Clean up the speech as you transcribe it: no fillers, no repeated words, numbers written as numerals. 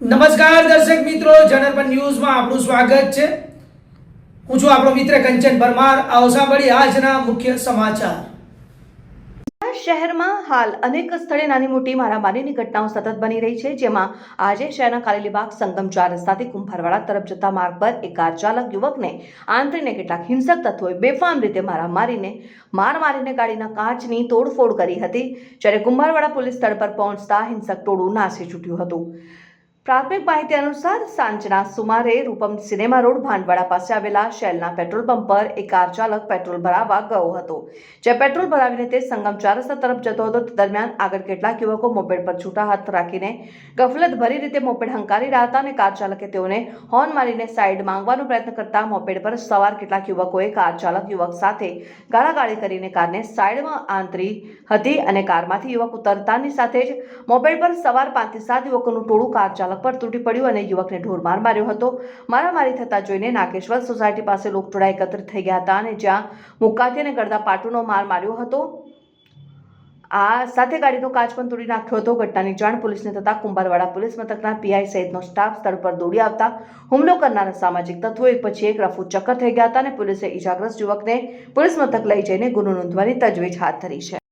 નમસ્કાર દર્શક મિત્રો, જનરપન ન્યૂઝમાં આપનું સ્વાગત છે। હું છું આપણો મિત્ર કંચન પરમાર। આવો સાંભળીએ આજના મુખ્ય સમાચાર। શહેરમાં હાલ અનેક સ્થળે નાની મોટી મારામારીની ઘટનાઓ સતત બની રહી છે, જેમાં આજે શહેરના કારેલીબાગ સંગમ 4 રસ્તાથી કુંભારવાડા તરફ જતા માર્ગ પર એક કાર ચાલક યુવકને આંતરીને કેટલાક હિંસક તત્વોએ બેફામ રીતે માર મારીને ગાડીના કાચની તોડફોડ કરી હતી, જ્યારે કુંભારવાડા પોલીસ સ્થળ પર પહોંચતા હિંસક ટોળું નાસી છૂટ્યું હતું। પ્રાથમિક માહિતી અનુસાર સાંજના સુમારે રૂપમ સિનેમા રોડ ભાંડવાડા પાસે આવેલા શેલના પેટ્રોલ પંપ પર એક કાર ચાલક પેટ્રોલ ભરાવવા ગયો હતો, જે પેટ્રોલ ભરાવીને તે સંગમ 4 રસ્તા તરફ જતો હતો। દરમિયાન આગળ કેટલાક યુવકો મોપેડ પર છૂટા હાથ રાખીને ગફલત ભરી રીતે મોપેડ હંકારી રહ્યા હતા અને કાર ચાલકે તેઓને હોર્ન મારીને સાઈડ માંગવાનો પ્રયત્ન કરતા મોપેડ પર સવાર કેટલાક યુવકોએ કાર ચાલક યુવક સાથે ગાળાગાળી કરીને કારને સાઈડમાં આંતરી હતી અને કારમાંથી યુવક ઉતરતાની સાથે જ મોપેડ પર સવાર 5 થી 7 યુવકોનું ટોળું કાર ચાલક પર તૂટી પડ્યું અને યુવકને ઢોરમાર માર્યો હતો। મારામારી થતા જોઈને નાગેશ્વર સોસાયટી પાસે લોકટોળા એકત્રિત થઈ ગયા હતા અને જ્યાં મુક્કાથી અને ગળદા પાટુનો માર માર્યો હતો। આ સાથે ગાડીનો કાચ પણ તોડી નાખ્યો હતો। ઘટનાની જાણ પોલીસને થતા કુંભારવાડા પોલીસ મથકના પીઆઈ સહિતનો સ્ટાફ સ્થળ પર દોડી આવતા હુમલો કરનારા સામાજિક તત્વો એક પછી એક રફુ ચક્કર થઈ ગયા હતા અને પોલીસે ઈજાગ્રસ્ત યુવકને પોલીસ મથક લઈ જઈને ગુનો નોંધવાની તજવીજ હાથ ધરી છે।